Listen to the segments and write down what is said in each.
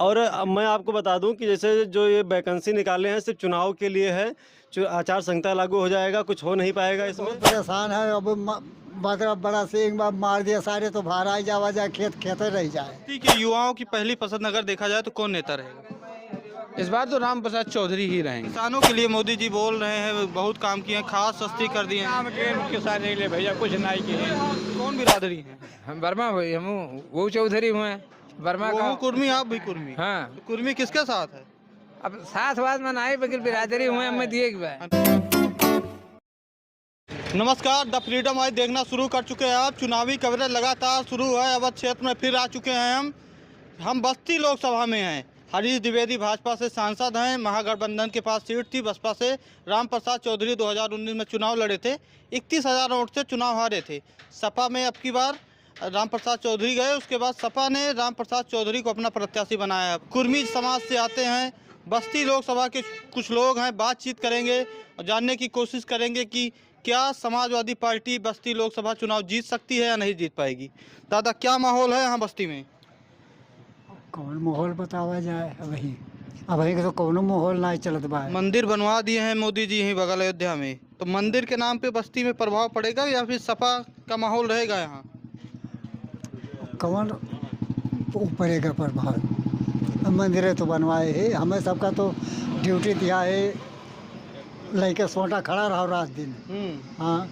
और मैं आपको बता दूं कि जैसे जो ये वैकेंसी निकाले हैं सिर्फ चुनाव के लिए है। आचार संहिता लागू हो जाएगा, कुछ हो नहीं पाएगा इसमें। बहुत परेशान है। अब बड़ा बड़ा सिंह मार दिया सारे, तो बाहर आई जावा जाए, खेत खेते रह जाए। ठीक है, युवाओं की पहली पसंद अगर देखा जाए तो कौन नेता रहेगा? इस बार तो राम प्रसाद चौधरी ही रहेंगे। किसानों के लिए मोदी जी बोल रहे हैं बहुत काम किए हैं, खाद सस्ती कर दिए हैं। काम के किसान के लिए भैया कुछ नहीं किए। कौन बिरादरी है? हम वर्मा भाई, हम वो चौधरी हुए वर्मा वो का। हूँ कुर्मी, आप भी कुर्मी? हाँ, तो कुर्मी किसके साथ है? अब साथ वाद में नहीं, बगैर बिरादरी हुए हमें दिए एक बार। नमस्कार, द फ्रीडम आज देखना शुरू कर चुके हैं आप। चुनावी कवरेज लगातार शुरू है। अवध क्षेत्र में फिर आ चुके हैं हम बस्ती लोकसभा में हैं। हरीश द्विवेदी भाजपा से सांसद हैं। महागठबंधन के पास सीट थी। बसपा से राम प्रसाद चौधरी 2019 में चुनाव लड़े थे, 31,000 वोट से चुनाव हारे थे। सपा में अब की बार राम प्रसाद चौधरी गए, उसके बाद सपा ने राम प्रसाद चौधरी को अपना प्रत्याशी बनाया। कुर्मी समाज से आते हैं, बस्ती लोकसभा के कुछ लोग हैं। बातचीत करेंगे और जानने की कोशिश करेंगे कि क्या समाजवादी पार्टी बस्ती लोकसभा चुनाव जीत सकती है या नहीं जीत पाएगी। दादा, क्या माहौल है यहाँ बस्ती में? कौन माहौल बतावा जाए? अभी के तो कौनो माहौल नहीं चलत बा। मंदिर बनवा दिए हैं मोदी जी यहीं बगल अयोध्या में, तो मंदिर के नाम पे बस्ती में प्रभाव पड़ेगा या फिर सपा का माहौल रहेगा यहाँ? कौन पड़ेगा प्रभाव? मंदिर तो बनवाए है, हमें सबका तो ड्यूटी दिया है। लड़के सोटा खड़ा रहो रात दिन। हाँ,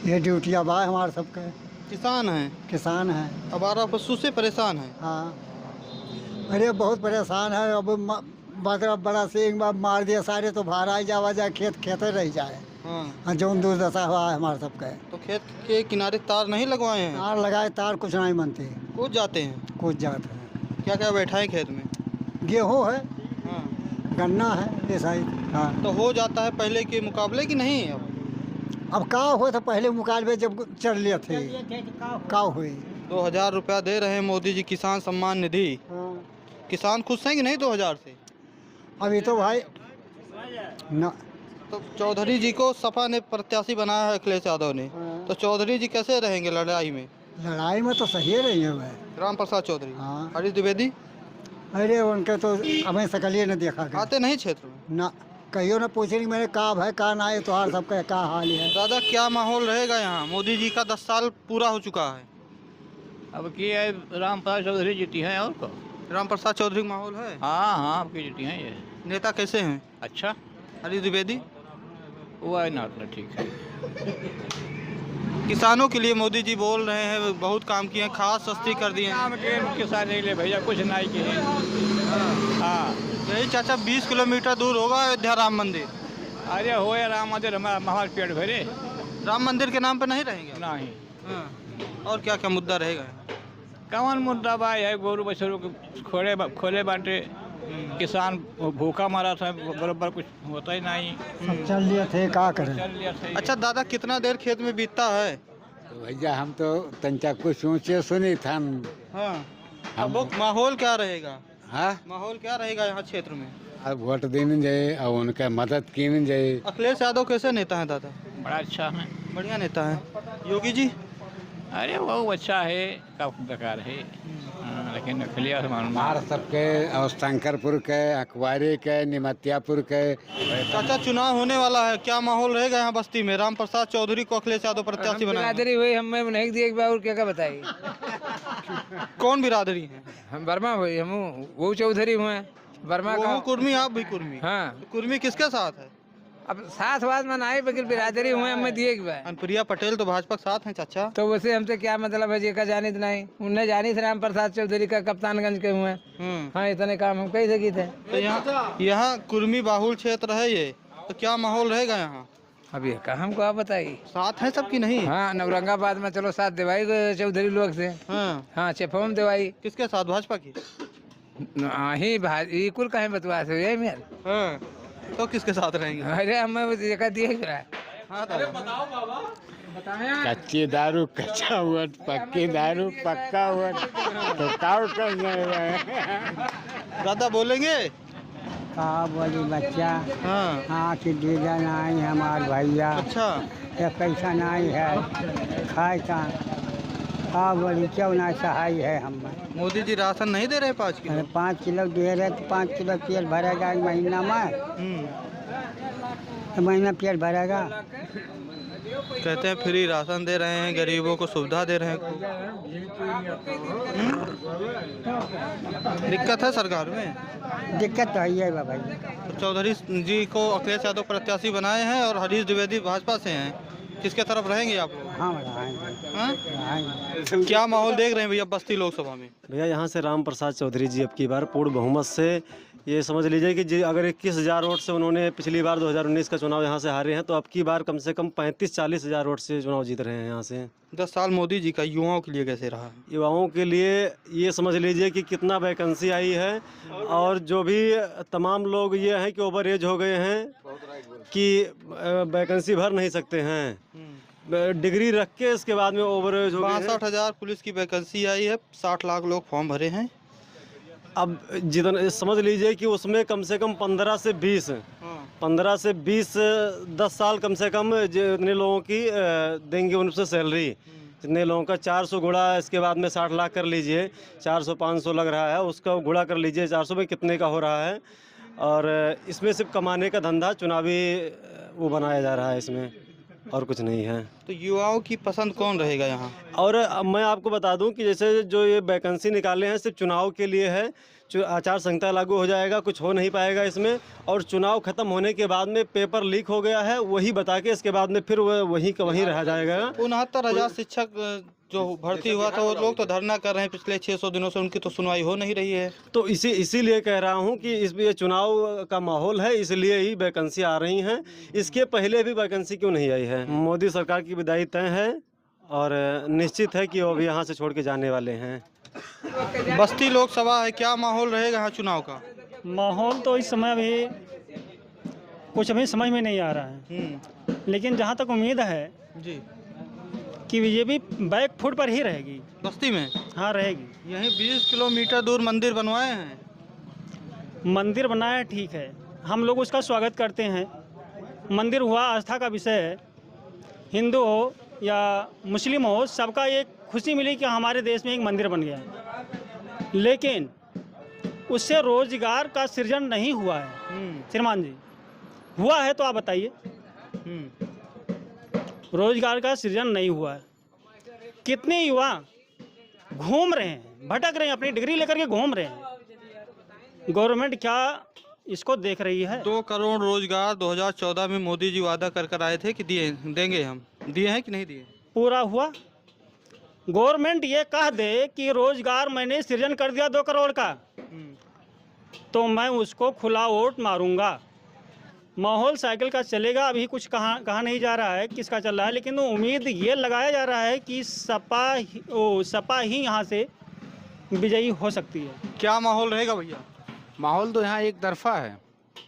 ये ड्यूटी अब आए हमारे सबके। किसान हैं, किसान हैं, आवारा पशु से परेशान हैं। हाँ। अरे बहुत परेशान है। अब बड़ा सिंह मार दिया सारे, तो बाहर आई जावा जाए, खेत खेते रह जाए। हाँ, जौन दुर्दशा हुआ है हमारे सबके। तो खेत के किनारे तार नहीं लगवाए हैं? तार लगाए, तार कुछ नहीं मनते, कूद जाते हैं। कुछ जाते हैं। क्या क्या बैठा है खेत में? गेहूँ है, हाँ, गन्ना है, ये साइड। हाँ, तो हो जाता है पहले के मुकाबले कि नहीं? अब का हो था पहले मुकाबले जब चल लिए थे, का हुई। 2,000 रुपया दे रहे हैं मोदी जी, किसान सम्मान निधि। हाँ। किसान खुश हैं कि नहीं 2,000 से? अभी तो भाई न। तो चौधरी जी को सपा ने प्रत्याशी बनाया है, अखिलेश यादव ने। हाँ। तो चौधरी जी कैसे रहेंगे लड़ाई में? लड़ाई में तो सही रही है भाई। राम प्रसाद चौधरी। हाँ। हरीश द्विवेदी अरे उनके तो हमें सकलिए न देखा गया। आते नहीं क्षेत्र में? ना, कहियो ना पूछे मैंने का भाई का ना है, तो हार सबका का हाल है। दादा, क्या माहौल रहेगा यहाँ? मोदी जी का 10 साल पूरा हो चुका है। अब की है राम प्रसाद चौधरी जीती हैं और को। राम प्रसाद चौधरी का माहौल है। हाँ हाँ, आपकी जीती हैं ये। नेता कैसे हैं? अच्छा, हरीश द्विवेदी। वो है ना, ठीक है। किसानों के लिए मोदी जी बोल रहे हैं बहुत काम किए हैं, खाद सस्ती कर दिए हैं। काम के किसान के लिए भैया कुछ नहीं किए। हाँ, यही चाचा 20 किलोमीटर दूर होगा अयोध्या राम मंदिर। अरे हो या राम मंदिर, हमारे पेट भरे। राम मंदिर के नाम पे नहीं रहेंगे? नहीं, हाँ। और क्या क्या मुद्दा रहेगा? कौन मुद्दा भाई है? गोरू बछरू के खोले बांटे, किसान भूखा मारा था, बराबर कुछ होता ही नहीं। सब चल लिए थे, का करें। चल लिया सही। अच्छा दादा, कितना देर खेत में बीतता है? तो भैया हम तो तंचा कुछ सोचे सुनी था। हाँ, अब वो माहौल क्या रहेगा? हाँ, माहौल क्या रहेगा यहाँ क्षेत्र में? अब वोट देने जाए और उनका मदद कीने जाए। अखिलेश यादव कैसे नेता है दादा? बड़ा अच्छा है, बढ़िया नेता है। योगी जी? अरे वो अच्छा है, काफी बेकार है। लेकिन अखिलेश हमारे सबके और शंकरपुर के, अखबारी के, निमतियापुर के। चाचा, चुनाव होने वाला है, क्या माहौल रहेगा यहाँ बस्ती में? राम प्रसाद चौधरी को अखिलेश यादव प्रत्याशी बनाया। बिरादरी हुई हमें नहीं दिए एक बार, और क्या क्या बताइए। कौन बिरादरी है? हम वर्मा भाई, हम वो चौधरी हुए वर्मा वो का। हूँ कुर्मी, आप भी कुर्मी? हाँ, तो कुर्मी किसके साथ है? अब साथ वाद में नहीं, बगैर बिरादरी हुए हमें दिए एक बार। अनुप्रिया पटेल तो भाजपा के साथ हैं चाचा। तो वैसे हमसे क्या मतलब है? जी का जानी तो नहीं, उन्हें जानी थे राम प्रसाद चौधरी का कप्तानगंज के हुए। हाँ, इतने काम हम कैसे की थे। तो यहाँ कुर्मी बाहुल क्षेत्र है ये, तो क्या माहौल रहेगा यहाँ? अब ये का हमको आप बताइए। साथ है सबकी नहीं? हाँ, औरंगाबाद में चलो साथ दिवाई चौधरी लोग से। हाँ। हाँ, चेफोम दिवाई। किसके साथ? भाजपा की? ही भाई कुल कहीं बतवा से यही मेरे। हाँ। तो किसके साथ रहेंगे? अरे हमें देखा दिए हाँ, कच्ची दारू कच्चा हुआ, पक्की दारू पक्का हुआ, तो काउ करने दादा बोलेंगे? का बोली बच्चा? हाँ। हाँ कि दीदा नहीं हमार भैया। अच्छा, ये पैसा नहीं है, खाए का हाँ बोली क्यों ना सहाय है हम। मोदी जी राशन नहीं दे रहे 5 किलो? 5 किलो दे रहे तो 5 किलो पेट भरेगा एक महीना में, महीना पेट भरेगा। कहते हैं फ्री राशन दे रहे हैं, गरीबों को सुविधा दे रहे हैं। दिक्कत है सरकार में? दिक्कत तो है भाई। तो चौधरी जी को अखिलेश यादव प्रत्याशी बनाए हैं और हरीश द्विवेदी भाजपा से हैं, किसके तरफ रहेंगे आप लोग? हाँ रहेंगे। क्या माहौल देख रहे हैं भैया बस्ती लोकसभा में? भैया यहाँ से राम प्रसाद चौधरी जी अब की बार पूर्ण बहुमत से, ये समझ लीजिए कि जी अगर 21,000 वोट से उन्होंने पिछली बार 2019 का चुनाव यहाँ से हारे हैं, तो अब की बार कम से कम 35-40 हज़ार वोट से चुनाव जीत रहे हैं यहाँ से। 10 साल मोदी जी का युवाओं के लिए कैसे रहा? युवाओं के लिए ये समझ लीजिए कि कितना वैकेंसी आई है, और जो भी तमाम लोग ये हैं कि ओवर एज हो गए हैं कि वैकेंसी भर नहीं सकते हैं, डिग्री रख के इसके बाद में ओवर एज हो गए हैं। 62,000 पुलिस की वैकेंसी आई है, 60 लाख लोग फॉर्म भरे हैं। अब जितना समझ लीजिए कि उसमें कम से कम 15 से 20 10 साल कम से कम जितने लोगों की देंगे उनसे सैलरी, जितने लोगों का 400 गुणा इसके बाद में 60 लाख कर लीजिए, 400-500 लग रहा है, उसका गुणा कर लीजिए 400 में कितने का हो रहा है। और इसमें सिर्फ कमाने का धंधा चुनावी वो बनाया जा रहा है इसमें, और कुछ नहीं है। तो युवाओं की पसंद कौन रहेगा यहाँ? और मैं आपको बता दूं कि जैसे जो ये वैकेंसी निकाले हैं सिर्फ चुनाव के लिए है, आचार संहिता लागू हो जाएगा, कुछ हो नहीं पाएगा इसमें, और चुनाव खत्म होने के बाद में पेपर लीक हो गया है वही बता के इसके बाद में फिर वहीं का वहीं रह जाएगा। 69,000 शिक्षक जो भर्ती हुआ था वो लोग तो धरना कर रहे हैं पिछले 600 दिनों से, उनकी तो सुनवाई हो नहीं रही है। तो इसीलिए कह रहा हूं कि ये चुनाव का माहौल है, इसलिए ही वैकेंसी आ रही हैं। इसके पहले भी वैकेंसी क्यों नहीं आई है? मोदी सरकार की विदाई तय है और निश्चित है कि वो भी यहाँ से छोड़ के जाने वाले हैं। बस्ती लोकसभा है, क्या माहौल रहेगा यहाँ चुनाव का? माहौल तो इस समय अभी कुछ अभी समझ में नहीं आ रहा है, लेकिन जहाँ तक उम्मीद है जी कि बीजेपी बैक फुट पर ही रहेगी। बस्ती में? हाँ रहेगी। यहीं 20 किलोमीटर दूर मंदिर बनवाए हैं। मंदिर बनाया ठीक है, हम लोग उसका स्वागत करते हैं। मंदिर हुआ आस्था का विषय है, हिंदू हो या मुस्लिम हो, सबका एक खुशी मिली कि हमारे देश में एक मंदिर बन गया है, लेकिन उससे रोजगार का सृजन नहीं हुआ है। श्रीमान जी, हुआ है तो आप बताइए। रोजगार का सृजन नहीं हुआ है। कितने युवा घूम रहे हैं, भटक रहे हैं, अपनी डिग्री लेकर के घूम रहे हैं। गवर्नमेंट क्या इसको देख रही है? 2 करोड़ रोजगार 2014 में मोदी जी वादा कर आए थे कि देंगे, हम दिए हैं कि नहीं दिए? पूरा हुआ? गवर्नमेंट ये कह दे कि रोजगार मैंने सृजन कर दिया 2 करोड़ का, तो मैं उसको खुला वोट मारूंगा। माहौल साइकिल का चलेगा, अभी कुछ कहा नहीं जा रहा है किसका चल रहा है, लेकिन उम्मीद ये लगाया जा रहा है कि सपा ही यहाँ से विजयी हो सकती है। क्या माहौल रहेगा भैया? माहौल तो यहाँ एक तरफा है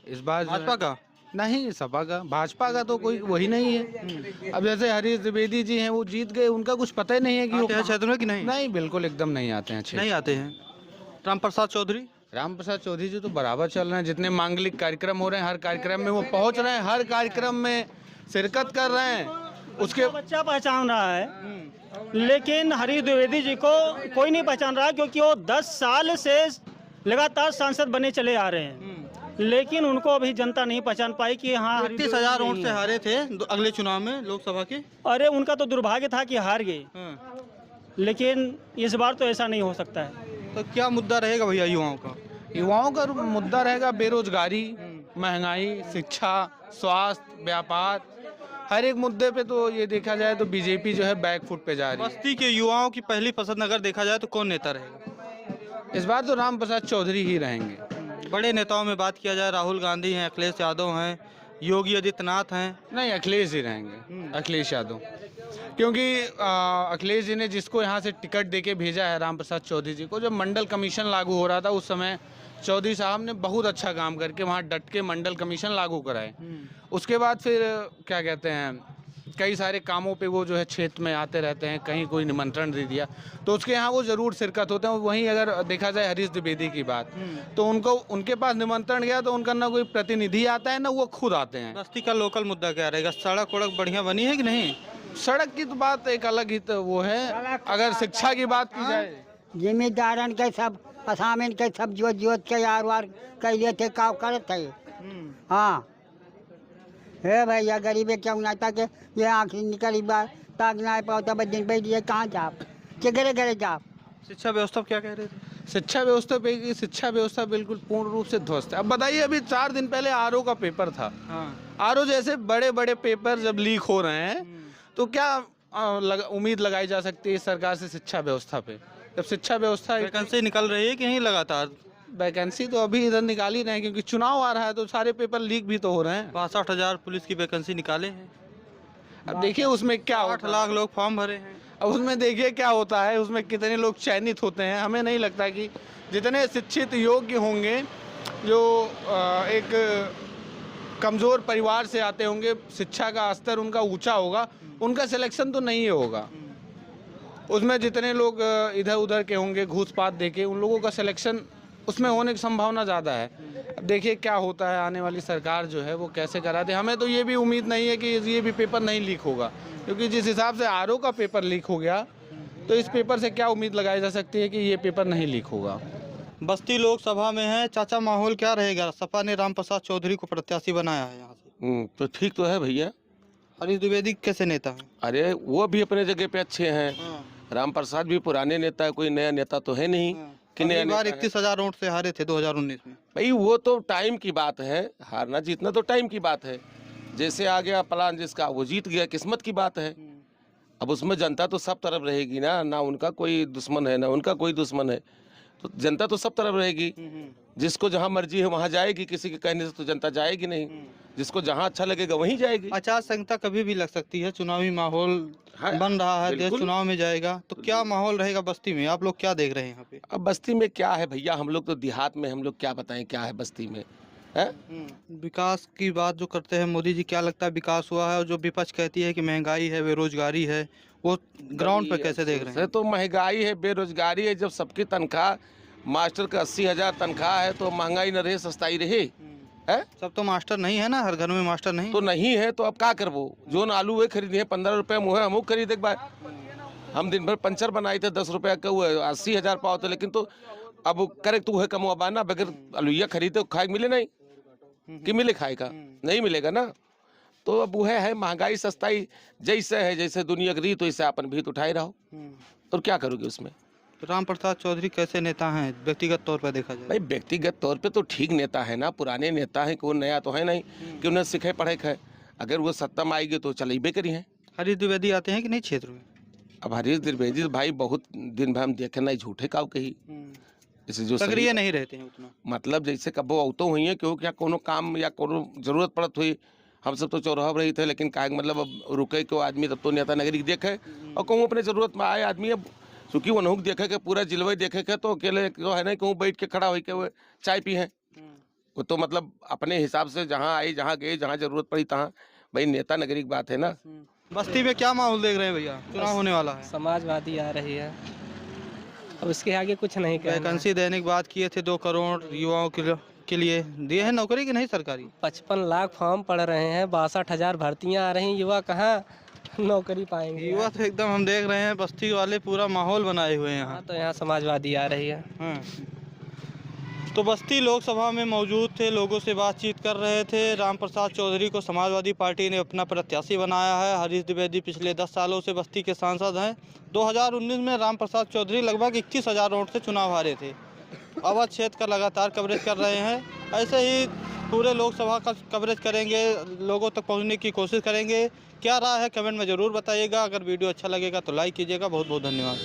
इस बार। भाजपा का नहीं, सपा का। भाजपा का तो कोई वही नहीं है। अब जैसे हरीश द्विवेदी जी हैं, वो जीत गए, उनका कुछ पता ही नहीं है कि वो क्षेत्र में कि नहीं? नहीं, बिल्कुल एकदम नहीं आते हैं। नहीं आते हैं। राम प्रसाद चौधरी चौधरी जी तो बराबर चल रहे हैं। जितने मांगलिक कार्यक्रम हो रहे हैं, हर कार्यक्रम में वो पहुंच रहे हैं, हर कार्यक्रम में शिरकत कर रहे हैं। उसके बच्चा पहचान रहा है, लेकिन हरीश द्विवेदी जी को कोई नहीं पहचान रहा, क्योंकि वो 10 साल से लगातार सांसद बने चले आ रहे हैं, लेकिन उनको अभी जनता नहीं पहचान पाई कि हाँ 31,000 वोट से हारे थे अगले चुनाव में लोकसभा के। अरे उनका तो दुर्भाग्य था कि हार गए, लेकिन इस बार तो ऐसा नहीं हो सकता है। तो क्या मुद्दा रहेगा भैया युवाओं का? युवाओं का मुद्दा रहेगा बेरोजगारी, महंगाई, शिक्षा, स्वास्थ्य, व्यापार। हर एक मुद्दे पे तो ये देखा जाए तो बीजेपी जो है बैक फुट पे जा रही है। बस्ती के युवाओं की पहली पसंद अगर देखा जाए तो कौन नेता रहेगा? इस बार तो राम प्रसाद चौधरी ही रहेंगे। बड़े नेताओं में बात किया जाए, राहुल गांधी हैं, अखिलेश यादव हैं, योगी आदित्यनाथ हैं। नहीं, अखिलेश ही रहेंगे, अखिलेश यादव। क्योंकि अखिलेश जी ने जिसको यहाँ से टिकट देके भेजा है राम प्रसाद चौधरी जी को, जब मंडल कमीशन लागू हो रहा था उस समय चौधरी साहब ने बहुत अच्छा काम करके वहाँ डट के मंडल कमीशन लागू कराए। उसके बाद फिर क्या कहते हैं, कई सारे कामों पे वो जो है क्षेत्र में आते रहते हैं, कहीं कोई निमंत्रण दे दिया तो उसके यहाँ वो ज़रूर शिरकत होते हैं। वहीं अगर देखा जाए हरीश द्विवेदी की बात, तो उनके पास निमंत्रण गया तो उनका ना कोई प्रतिनिधि आता है ना वो खुद आते हैं। बस्ती का लोकल मुद्दा क्या रहेगा? सड़क वड़क बढ़िया बनी है कि नहीं? सड़क की तो बात एक अलग ही तो वो है। अगर शिक्षा की बात की जाए, जिम्मेदारन के सब असामिन के सब जोत जोत के यार वार कैले थे काम करत थे। हाँ हे भैया गरीबे क्यों ना तक ये आँखी निकली बार ताक ना पाता दिन बैठ ये कहाँ जाप के घरे घरे जाप। शिक्षा व्यवस्था क्या कह रहे थे? शिक्षा व्यवस्था बिल्कुल पूर्ण रूप से ध्वस्त है। अब बताइए, अभी 4 दिन पहले आरओ का पेपर था। आरओ जैसे बड़े बड़े पेपर जब लीक हो रहे हैं तो क्या उम्मीद लगाई जा सकती है इस सरकार से शिक्षा व्यवस्था पे? जब शिक्षा व्यवस्था वैकेंसी निकल रही है कि नहीं लगातार? वैकेंसी तो अभी इधर निकाल ही रहे हैं, क्योंकि चुनाव आ रहा है तो सारे पेपर लीक भी तो हो रहे हैं। 62,000 पुलिस की वैकेंसी निकाले हैं। अब देखिए उसमें क्या 8 लाख लोग फॉर्म भरे हैं। अब उसमें देखिए क्या होता है, उसमें कितने लोग चयनित होते हैं। हमें नहीं लगता कि जितने शिक्षित योग्य होंगे, जो एक कमज़ोर परिवार से आते होंगे, शिक्षा का स्तर उनका ऊंचा होगा, उनका सिलेक्शन तो नहीं होगा। उसमें जितने लोग इधर उधर के होंगे घूस-पात देके, उन लोगों का सिलेक्शन उसमें होने की संभावना ज़्यादा है। अब देखिए क्या होता है, आने वाली सरकार जो है वो कैसे कराते। हमें तो ये भी उम्मीद नहीं है कि ये भी पेपर नहीं लीक होगा, क्योंकि जिस हिसाब से आरओ का पेपर लीक हो गया तो इस पेपर से क्या उम्मीद लगाई जा सकती है कि ये पेपर नहीं लीक होगा। बस्ती लोकसभा में है चाचा, माहौल क्या रहेगा? सपा ने राम प्रसाद चौधरी को प्रत्याशी बनाया है यहाँ से। तो ठीक तो है भैया। हरीश द्विवेदी कैसे नेता है? अरे वो भी अपने जगह पे अच्छे हैं। राम प्रसाद भी पुराने नेता है, कोई नया नेता तो है नहीं कि नया बार नेता है। 31,000 वोट से हारे थे 2019 में। भाई वो तो टाइम की बात है, हारना जीतना तो टाइम की बात है। जैसे आ गया प्लान जिसका वो जीत गया, किस्मत की बात है। अब उसमें जनता तो सब तरफ रहेगी ना उनका कोई दुश्मन है ना उनका कोई दुश्मन है, तो जनता तो सब तरफ रहेगी। जिसको जहाँ मर्जी है वहाँ जाएगी, किसी के कहने से तो जनता जाएगी नहीं। जिसको जहाँ अच्छा लगेगा वहीं जाएगी। आचार संहिता कभी भी लग सकती है, चुनावी माहौल बन रहा है, देश चुनाव में जाएगा, तो क्या माहौल रहेगा बस्ती में? आप लोग क्या देख रहे हैं यहाँ पे? अब बस्ती में क्या है भैया, हम लोग तो देहात में, हम लोग क्या बताएं क्या है बस्ती में है? विकास की बात जो करते हैं मोदी जी, क्या लगता है विकास हुआ है? और जो विपक्ष कहती है कि महंगाई है, बेरोजगारी है, वो ग्राउंड पर कैसे देख रहे हैं? तो महंगाई है, बेरोजगारी है। जब सबकी तनख्वाह मास्टर का 80,000 तनख्वाह है तो महंगाई न रहे, सस्ताई रहे है? सब तो मास्टर नहीं है ना, हर घर में मास्टर नहीं तो नहीं है तो अब क्या करबो? जो आलू है खरीदे 15 रुपये मुँह हम खरीदे एक बार। हम दिन भर पंचर बनाए थे 10 रुपये का, वो 80,000 पाओ थे। लेकिन तो अब करे तू है कमवा ना, बगैर आलूया खरीदे खाए मिले नहीं कि मिले खाए का नहीं मिलेगा ना। तो अब वो है महंगाई सस्ताई जैसे है, जैसे दुनिया की रीत वैसे अपन भी तो उठाए रहो। और क्या करोगे उसमें? राम प्रसाद चौधरी कैसे नेता हैं व्यक्तिगत तौर पर देखा जाए? भाई व्यक्तिगत तौर पे तो ठीक नेता है ना, पुराने नेता हैं, कोई नया तो है नहीं कि उन्हें सीखे पढ़े खाए। अगर वो सत्ता में आएगी तो चलेबे करी है। हरीश द्विवेदी आते हैं कि नहीं क्षेत्र में? अब हरीश द्विवेदी भाई बहुत दिन भर हम देखे नहीं, झूठे काव कही जैसे जो सक्रिय नहीं रहते हैं उतना। मतलब जैसे कब वो औतो हुई है क्यों, क्या कोनो काम या कोनो जरूरत पड़त हुई, हम सब तो चौराहा रही थे, लेकिन का मतलब अब रुके क्यों आदमी, तब तो नेता नगरी देखे और कहूँ अपने जरूरत में आए आदमी। अब चूँकि वो नहुक देखे के पूरा जिलवई देखे के, तो अकेले जो है ना कहूँ बैठ के खड़ा होकर वो चाय पी है। वो तो मतलब अपने हिसाब से जहाँ आई, जहाँ गए, जहाँ जरूरत पड़ी तहाँ। भाई नेता नगरी की बात है ना। बस्ती में क्या माहौल देख रहे हैं भैया? चुनाव होने वाला है, समाजवादी आ रही है, अब उसके आगे कुछ नहीं कहना। वैकेंसी देने की बात किए थे, 2 करोड़ युवाओं के लिए दिए हैं नौकरी की नहीं सरकारी? 55 लाख फॉर्म पड़ रहे हैं, 62,000 भर्तियां आ रही, युवा कहाँ नौकरी पाएंगे? युवा तो एकदम हम देख रहे हैं बस्ती वाले पूरा माहौल बनाए हुए हैं यहाँ। तो यहाँ समाजवादी आ रही है। तो बस्ती लोकसभा में मौजूद थे, लोगों से बातचीत कर रहे थे। राम प्रसाद चौधरी को समाजवादी पार्टी ने अपना प्रत्याशी बनाया है। हरीश द्विवेदी पिछले 10 सालों से बस्ती के सांसद हैं। 2019 में राम प्रसाद चौधरी लगभग 21,000 वोट से चुनाव हारे थे। अवध क्षेत्र का लगातार कवरेज कर रहे हैं। ऐसे ही पूरे लोकसभा का कवरेज करेंगे, लोगों तक पहुँचने की कोशिश करेंगे। क्या राय है कमेंट में ज़रूर बताइएगा। अगर वीडियो अच्छा लगेगा तो लाइक कीजिएगा। बहुत बहुत धन्यवाद।